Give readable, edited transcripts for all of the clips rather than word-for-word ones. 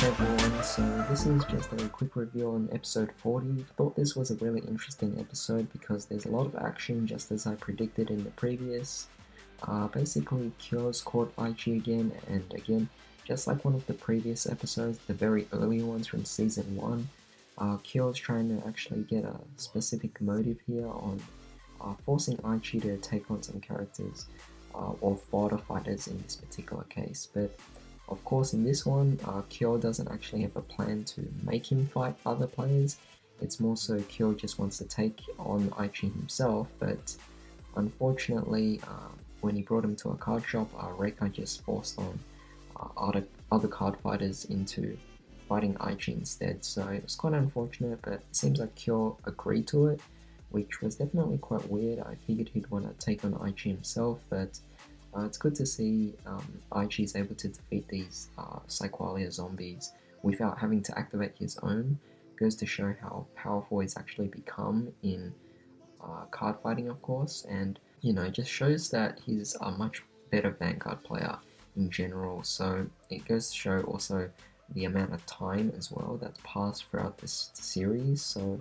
everyone, so this is just a quick review on episode 40. Thought this was a really interesting episode because there's a lot of action just as I predicted in the previous. Basically, Kyou's caught Aichi again and again, just like one of the previous episodes, the very early ones from season 1. Kyou's trying to actually get a specific motive here on forcing Aichi to take on some characters, or fodder fighters in this particular case, but of course, in this one, Kyou doesn't actually have a plan to make him fight other players. It's more so Kyou just wants to take on Aichi himself, but unfortunately, when he brought him to a card shop, Rekka just forced on other card fighters into fighting Aichi instead. So it was quite unfortunate, but it seems like Kyou agreed to it, which was definitely quite weird. I figured he'd want to take on Aichi himself, but it's good to see Aichi is able to defeat these psyqualia zombies without having to activate his own. Goes to show how powerful he's actually become in card fighting, of course, and it just shows that he's a much better Vanguard player in general. So it goes to show also the amount of time as well that's passed throughout this series. So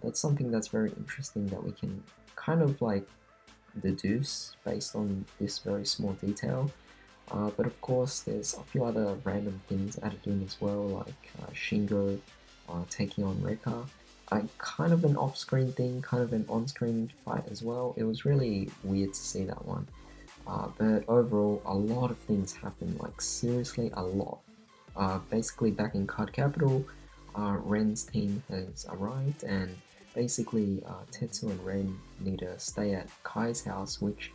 that's something that's very interesting that we can kind of like deduce based on this very small detail, but of course there's a few other random things added in as well, like Shingo taking on Rekka. Kind of an off-screen thing, kind of an on-screen fight as well. It was really weird to see that one, but overall a lot of things happened, like seriously a lot. Basically back in Card Capital, Ren's team has arrived, and basically, Tetsu and Ren need to stay at Kai's house, which,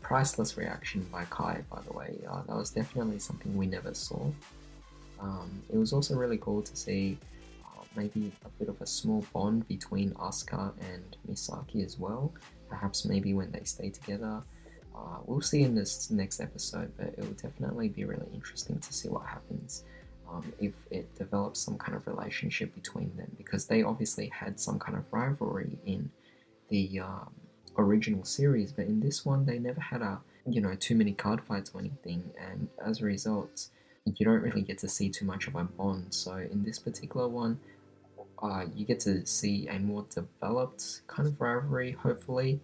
priceless reaction by Kai, by the way. That was definitely something we never saw. It was also really cool to see maybe a bit of a small bond between Asuka and Misaki as well. Perhaps maybe when they stay together. We'll see in this next episode, but it will definitely be really interesting to see what happens. If it develops some kind of relationship between them, because they obviously had some kind of rivalry in the original series, but in this one they never had too many card fights or anything, and as a result you don't really get to see too much of a bond. So in this particular one, you get to see a more developed kind of rivalry, hopefully.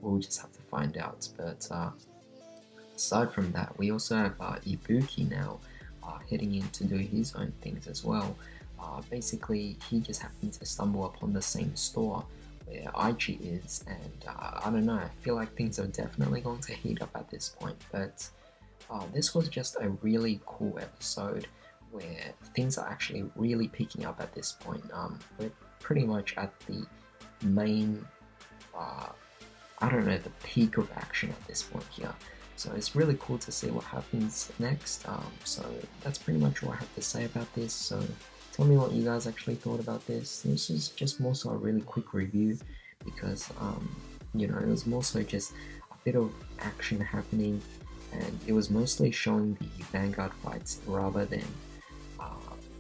We'll just have to find out, but aside from that, we also have Ibuki now heading in to do his own things as well. Basically, he just happened to stumble upon the same store where Aichi is, and I don't know, I feel like things are definitely going to heat up at this point, but this was just a really cool episode where things are actually really picking up at this point. We're pretty much at the main, the peak of action at this point here. So it's really cool to see what happens next. So that's pretty much all I have to say about this. So tell me what you guys actually thought about this. This is just more so a really quick review because, it was more so just a bit of action happening, and it was mostly showing the Vanguard fights rather than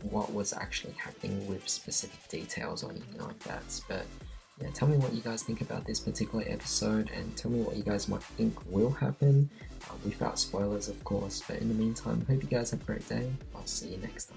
what was actually happening with specific details or anything like that. But yeah, tell me what you guys think about this particular episode, and tell me what you guys might think will happen, without spoilers of course. But in the meantime, hope you guys have a great day. I'll see you next time.